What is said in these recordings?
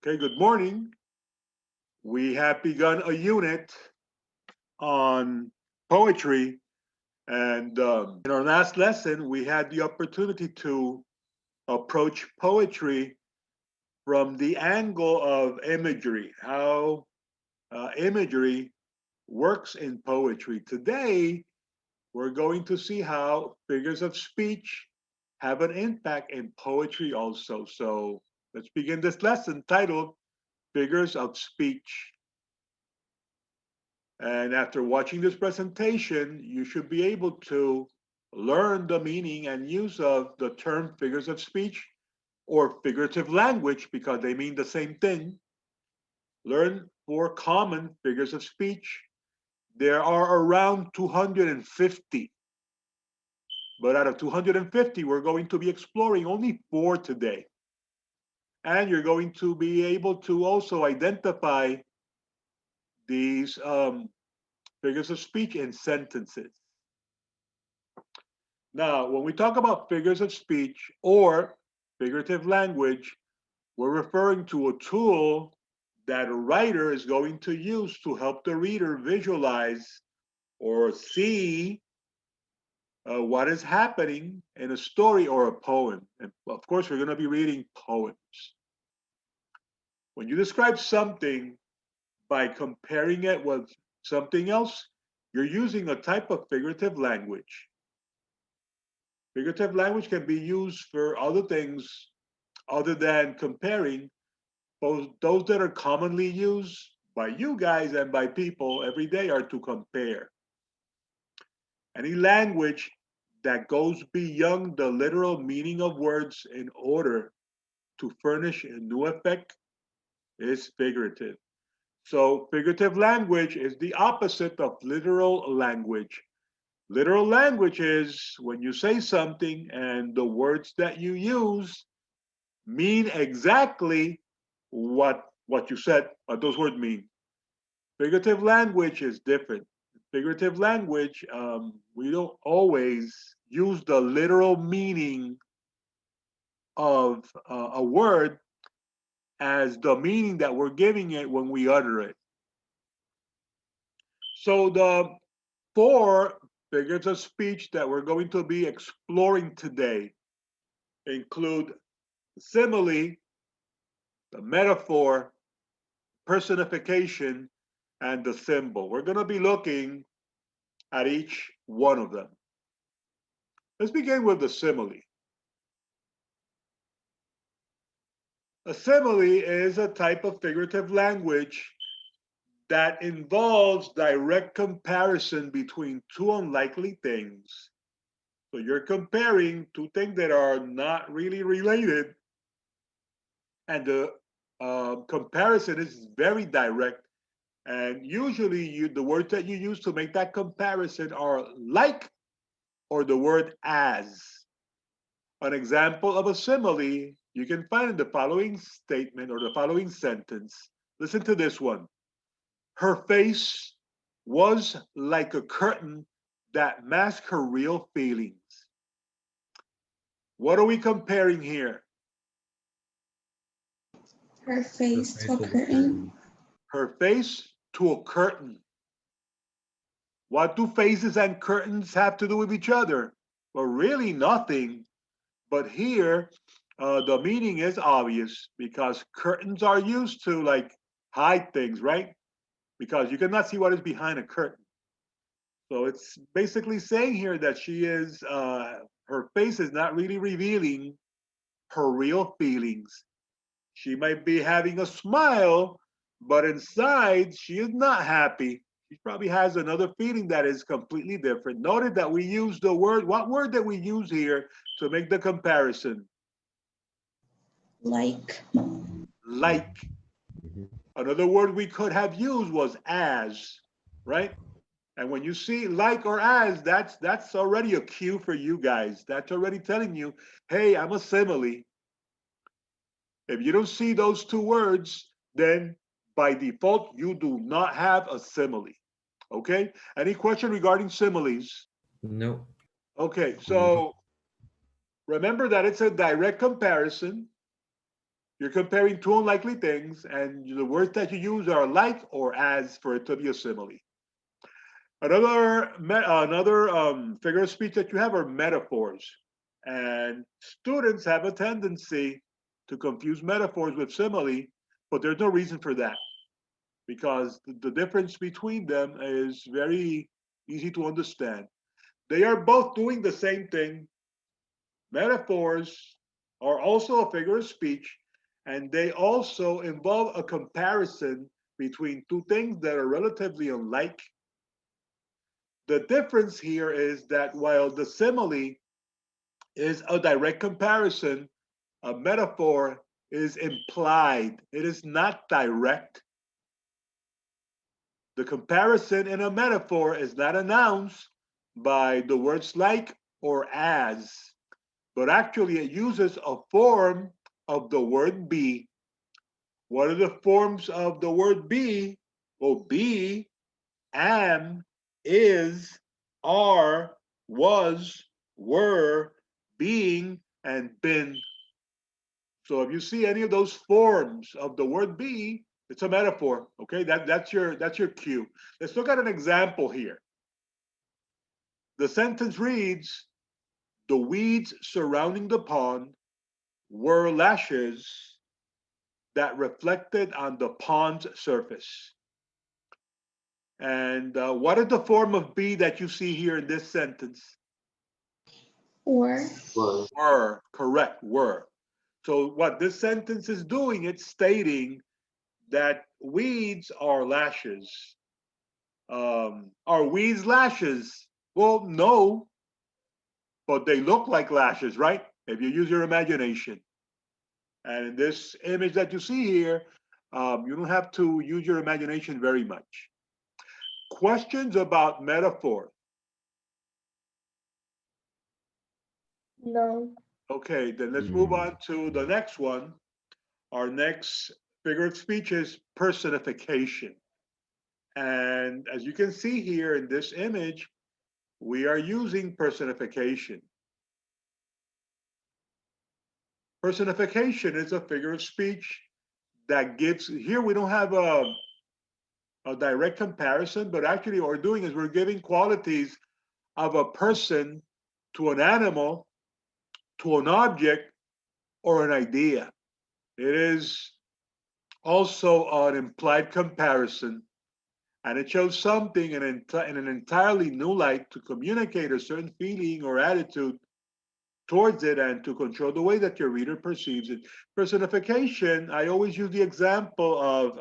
Okay, good morning. We have begun a unit on poetry, and in our last lesson, we had the opportunity to approach poetry from the angle of imagery, how imagery works in poetry. Today, we're going to see how figures of speech have an impact in poetry also. So let's begin this lesson titled Figures of Speech. And after watching this presentation, you should be able to learn the meaning and use of the term figures of speech or figurative language because they mean the same thing. Learn 4 common figures of speech. There are around 250, but out of 250, we're going to be exploring only 4 today. And you're going to be able to also identify these figures of speech in sentences. Now, when we talk about figures of speech or figurative language, we're referring to a tool that a writer is going to use to help the reader visualize or see what is happening in a story or a poem. And of course, we're going to be reading poems. When you describe something by comparing it with something else, you're using a type of figurative language. Figurative language can be used for other things other than comparing. Both those that are commonly used by you guys and by people every day are to compare. Any language that goes beyond the literal meaning of words in order to furnish a new effect is figurative. So figurative language is the opposite of literal language. Literal language is when you say something and the words that you use mean exactly what you said, what those words mean. Figurative language is different. Figurative language, we don't always use the literal meaning of a word as the meaning that we're giving it when we utter it. So the 4 figures of speech that we're going to be exploring today include simile, the metaphor, personification, and the symbol. We're going to be looking at each one of them. Let's begin with the simile. A simile is a type of figurative language that involves direct comparison between 2 unlikely things. So you're comparing 2 things that are not really related, and the comparison is very direct. And usually the words that you use to make that comparison are like or the word as. An example of a simile you can find in the following statement or the following sentence. Listen to this one. Her face was like a curtain that masked her real feelings. What are we comparing here? Her face to a curtain. Her face to a curtain. What do faces and curtains have to do with each other? Well, really nothing. But here, the meaning is obvious because curtains are used to like hide things, right? Because you cannot see what is behind a curtain. So it's basically saying here that she is, her face is not really revealing her real feelings. She might be having a smile, but inside she is not happy. She probably has another feeling that is completely different. Notice that we use the word, what word did we use here to make the comparison? Like. Like. Another word we could have used was as, right? And when you see like or as, that's already a cue for you guys. That's already telling you, hey, I'm a simile. If you don't see those 2 words, then by default, you do not have a simile. Okay? Any question regarding similes? No. Okay, so remember that it's a direct comparison. You're comparing two unlikely things, and the words that you use are like or as for it to be a simile. Another figure of speech that you have are metaphors, and students have a tendency to confuse metaphors with simile, but there's no reason for that because the difference between them is very easy to understand. They are both doing the same thing. Metaphors are also a figure of speech, and they also involve a comparison between two things that are relatively unlike. The difference here is that while the simile is a direct comparison, a metaphor is implied. It is not direct. The comparison in a metaphor is not announced by the words like or as, but actually it uses a form of the word be. What are the forms of the word be? Well, be, am, is, are, was, were, being, and been. So if you see any of those forms of the word be, it's a metaphor. Okay, that's your cue. Let's look at an example here. The sentence reads, the weeds surrounding the pond were lashes that reflected on the pond's surface. And what is the form of be that you see here in this sentence? Or. Were, correct, were. So what this sentence is doing, it's stating that weeds are lashes. Are weeds lashes? Well, no, but they look like lashes, right? If you use your imagination. And in this image that you see here, you don't have to use your imagination very much. Questions about metaphor? No. Okay, then let's move on to the next one. Our next figure of speech is personification. And as you can see here in this image, we are using personification. Personification is a figure of speech that gives, here we don't have a direct comparison, but actually what we're doing is we're giving qualities of a person to an animal, to an object, or an idea. It is also an implied comparison, and it shows something in an entirely new light to communicate a certain feeling or attitude towards it and to control the way that your reader perceives it. Personification, I always use the example of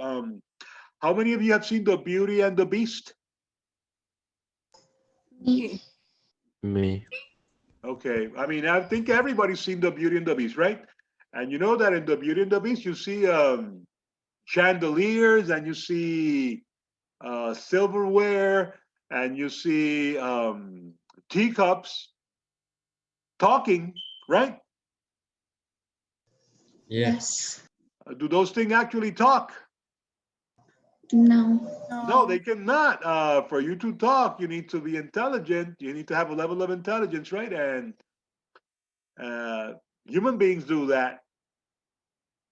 how many of you have seen The Beauty and the Beast? Me. Me. Okay, I mean, I think everybody's seen The Beauty and the Beast, right? And you know that in The Beauty and the Beast, you see chandeliers and you see silverware and you see teacups talking, right? Yes. Do those things actually talk? No. No, they cannot. For you to talk, you need to be intelligent. You need to have a level of intelligence, right? And uh, human beings do that.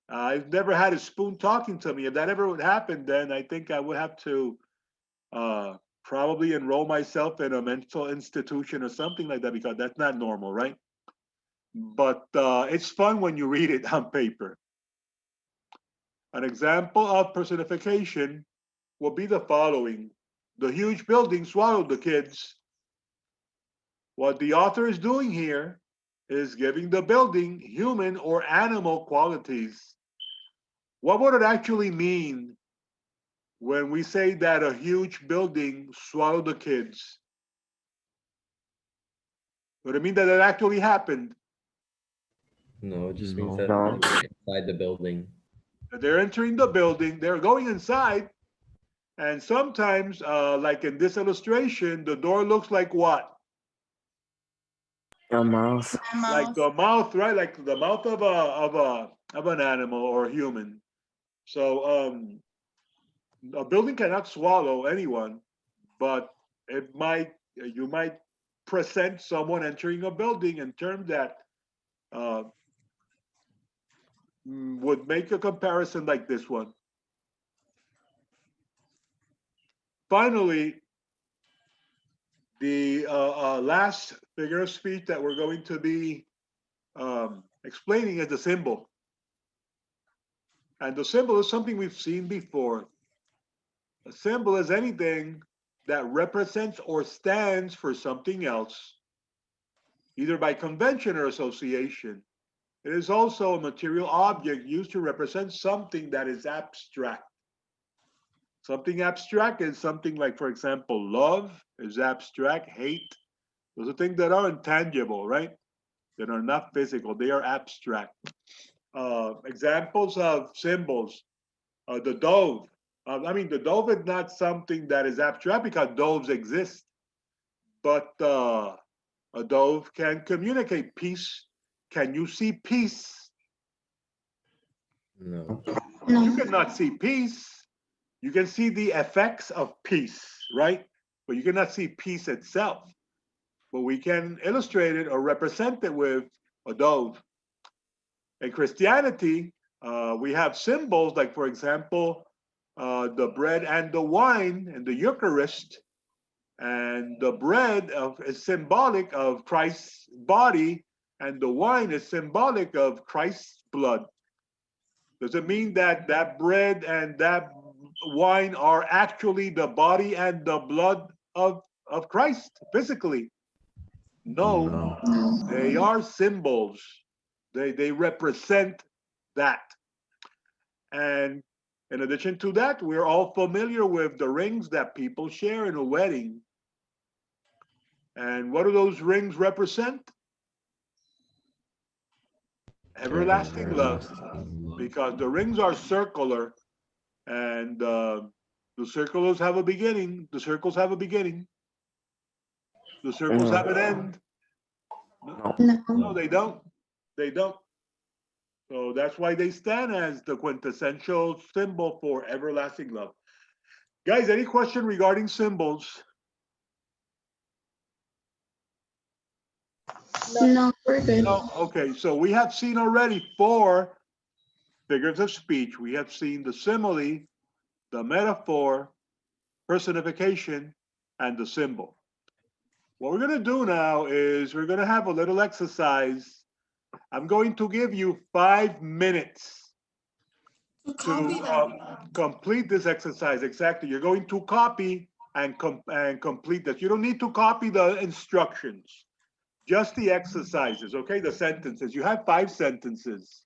I've never had a spoon talking to me. If that ever would happen, then I think I would have to uh, probably enroll myself in a mental institution or something like that because that's not normal, right? But it's fun when you read it on paper. An example of personification will be the following. The huge building swallowed the kids. What the author is doing here is giving the building human or animal qualities. What would it actually mean when we say that a huge building swallowed the kids? Would it mean that it actually happened? No, it just means No. that No. they're inside the building. They're entering the building, they're going inside, and sometimes, like in this illustration, the door looks like what? A mouse. Like the mouth, right? Like the mouth of an animal or a human. So a building cannot swallow anyone, but it might you might present someone entering a building in terms that uh, would make a comparison like this one. Finally, the last figure of speech that we're going to be explaining is the symbol. And the symbol is something we've seen before. A symbol is anything that represents or stands for something else, either by convention or association. It is also a material object used to represent something that is abstract. Something abstract is something like, for example, love is abstract, hate. Those are things that are intangible, right? That are not physical, they are abstract. Examples of symbols, the dove. The dove is not something that is abstract because doves exist, but a dove can communicate peace. Can you see peace? No. You No. cannot see peace. You can see the effects of peace, right? But you cannot see peace itself. But we can illustrate it or represent it with a dove. In Christianity, we have symbols like, for example, the bread and the wine in the Eucharist. And the bread is symbolic of Christ's body, and the wine is symbolic of Christ's blood. Does it mean that that bread and that wine are actually the body and the blood of Christ physically? No, No. they are symbols. They represent that. And in addition to that, we're all familiar with the rings that people share in a wedding. And what do those rings represent? Everlasting love, Everlasting love. because the rings are circular, and the circles have a beginning. The circles have a beginning. The circles have an end. No, No. no, they don't. They don't. So that's why they stand as the quintessential symbol for everlasting love. Guys, any question regarding symbols? No, we're good. No. Okay, so we have seen already 4 figures of speech. We have seen the simile, the metaphor, personification, and the symbol. What we're going to do now is we're going to have a little exercise. I'm going to give you 5 minutes to complete this exercise. Exactly. You're going to copy and complete this. You don't need to copy the instructions, just the exercises, okay? The sentences. You have 5 sentences.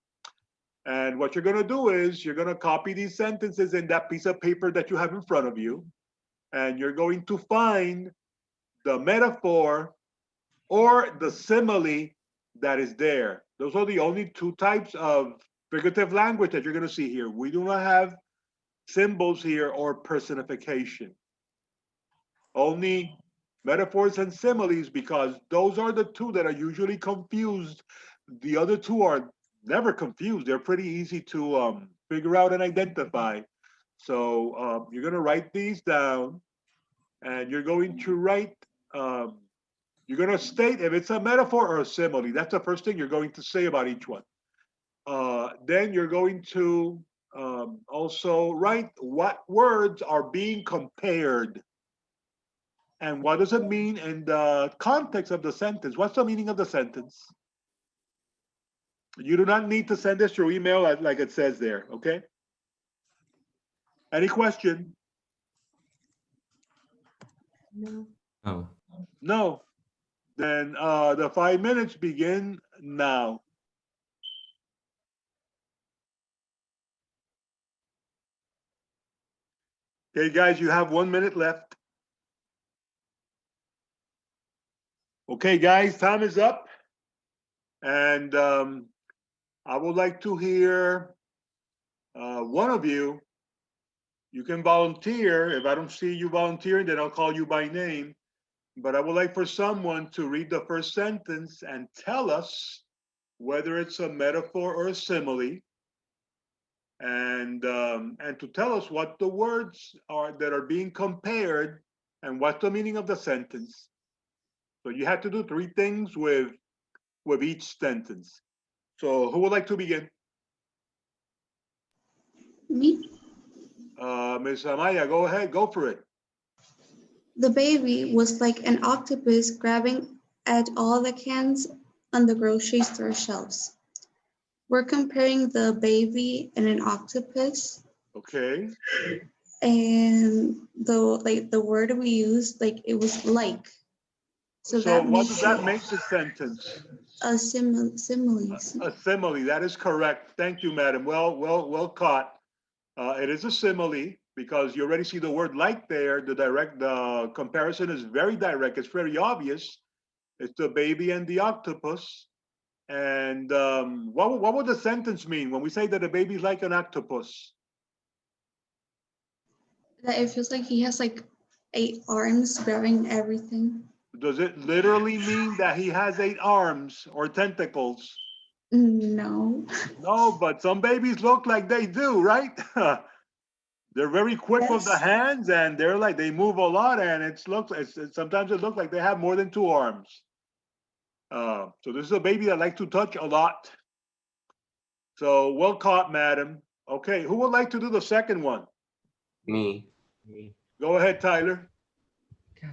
And what you're going to do is you're going to copy these sentences in that piece of paper that you have in front of you. And you're going to find the metaphor or the simile that is there. Those are the only 2 types of figurative language that you're going to see here. We do not have symbols here or personification. Only metaphors and similes, because those are the 2 that are usually confused. The other 2 are never confused. They're pretty easy to figure out and identify. So you're going to write these down, and you're going to write, you're going to state if it's a metaphor or a simile. That's the first thing you're going to say about each one. Then you're going to also write what words are being compared. And what does it mean in the context of the sentence? What's the meaning of the sentence? You do not need to send this through email like it says there, okay? Any question? No. Oh. No. Then the 5 minutes begin now. Okay, guys, you have 1 minute left. Okay, guys, time is up. And I would like to hear one of you. You can volunteer. If I don't see you volunteering, then I'll call you by name. But I would like for someone to read the first sentence and tell us whether it's a metaphor or a simile, and to tell us what the words are that are being compared and what's the meaning of the sentence. So you have to do 3 things with each sentence. So who would like to begin? Me? Miss Amaya, go ahead, go for it. The baby was like an octopus grabbing at all the cans on the grocery store shelves. We're comparing the baby and an octopus, Okay. and the word we used, like it was like. So So that what does makes that it make the sentence? a similes. A simile. That is correct. Thank you, madam. Well caught. It is a simile because you already see the word like there. The comparison is very direct. It's very obvious. It's the baby and the octopus. And what would the sentence mean when we say that a baby's like an octopus? That it feels like he has like 8 arms grabbing everything. Does it literally mean that he has 8 arms or tentacles? No. No, but some babies look like they do, right? They're very quick with the Yes. hands, and they're like they move a lot, and sometimes it looks like they have more than 2 arms. So this is a baby that likes to touch a lot. So well caught, madam. Okay, who would like to do the second one? Me. Go ahead, Tyler.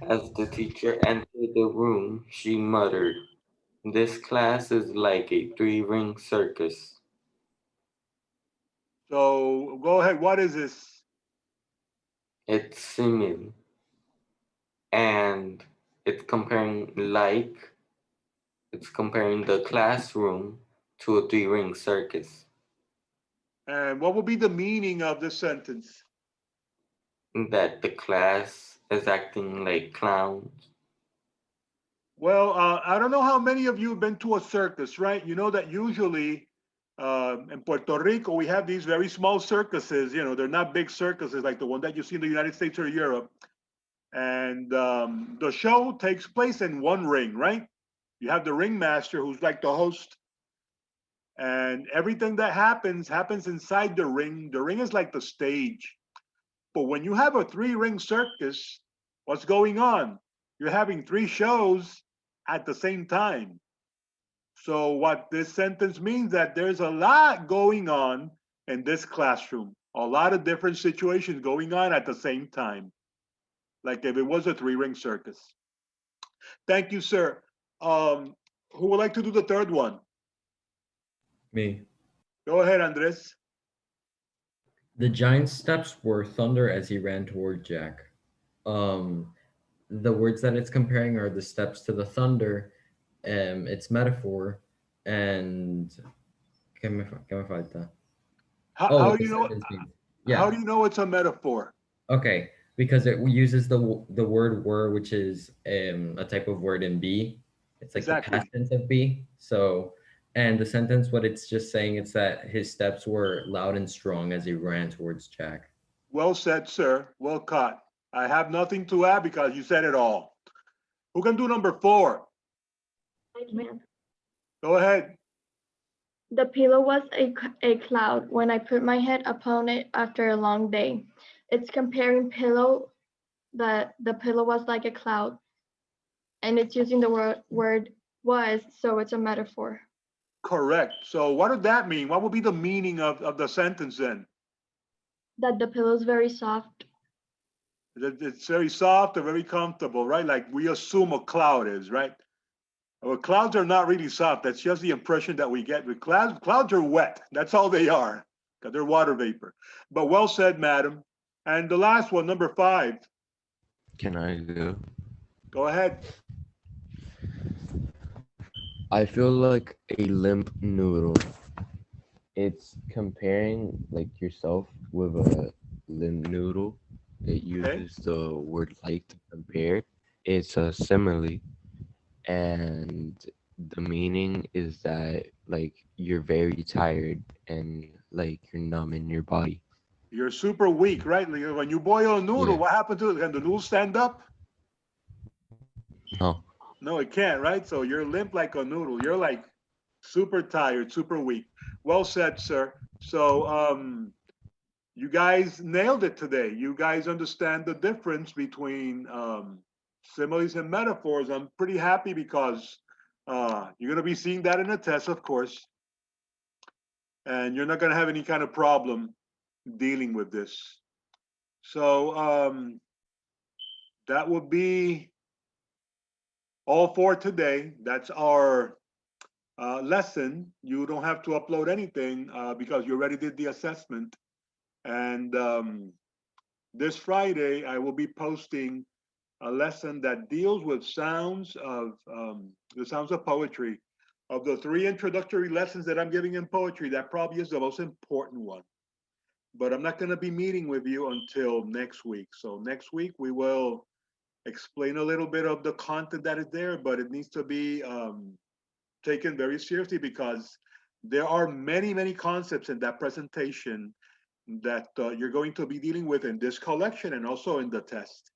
As the teacher entered the room, she muttered, "This class is like a three-ring circus." So go ahead. What is this? It's singing, and it's comparing like, it's comparing the classroom to a three-ring circus. And what would be the meaning of this sentence? That the class is acting like clowns. Well, I don't know how many of you have been to a circus, right? You know that usually in Puerto Rico, we have these very small circuses. You know, they're not big circuses like the one that you see in the United States or Europe. And the show takes place in one ring, right? You have the ringmaster who's like the host, and everything that happens inside the ring. The ring is like the stage. But when you have a three-ring circus, what's going on? You're having three shows at the same time. So what this sentence means that there's a lot going on in this classroom, a lot of different situations going on at the same time, like if it was a three-ring circus. Thank you, sir. Um, who would like to do the third one? Me. Go ahead, Andres. The giant's steps were thunder as he ran toward Jack. Um, the words that it's comparing are the steps to the thunder, its metaphor, and ¿qué me falta? Oh, How what do the you know? sentence means. How Yeah. do you know it's a metaphor? Okay, because it uses the word were, which is a type of word in be. It's like the past Exactly. tense of be. So, and the sentence, what it's just saying, it's that his steps were loud and strong as he ran towards Jack. Well said, sir. Well caught. I have nothing to add because you said it all. Who can do number 4? Man. Go ahead. The pillow was a cloud when I put my head upon it after a long day. It's comparing pillow, that the pillow was like a cloud, and it's using the word was, so it's a metaphor. Correct. So what did that mean? What would be the meaning of the sentence then? That the pillow is very soft. It's very soft or very comfortable, right? Like we assume a cloud is, right? Well, clouds are not really soft. That's just the impression that we get. With clouds are wet. That's all they are, because they're water vapor. But well said, madam. And the last one, number 5. Can I go? Go ahead. I feel like a limp noodle. It's comparing like yourself with a limp noodle. It Okay. uses the word like to compare. It's a simile, and the meaning is that like you're very tired and like you're numb in your body. You're super weak, right? Like, when you boil a noodle, Yeah. what happened to it? Can the noodle stand up? No. No, it can't, right? So you're limp like a noodle. You're like super tired, super weak. Well said, sir. So you guys nailed it today. You guys understand the difference between similes and metaphors. I'm pretty happy because you're going to be seeing that in a test, of course, and you're not going to have any kind of problem dealing with this. So that would be all for today. That's our lesson. You don't have to upload anything because you already did the assessment. And this Friday, I will be posting a lesson that deals with sounds of the sounds of poetry. Of the three introductory lessons that I'm giving in poetry, that probably is the most important one. But I'm not going to be meeting with you until next week. So next week we will explain a little bit of the content that is there, but it needs to be taken very seriously because there are many, many concepts in that presentation that you're going to be dealing with in this collection and also in the test.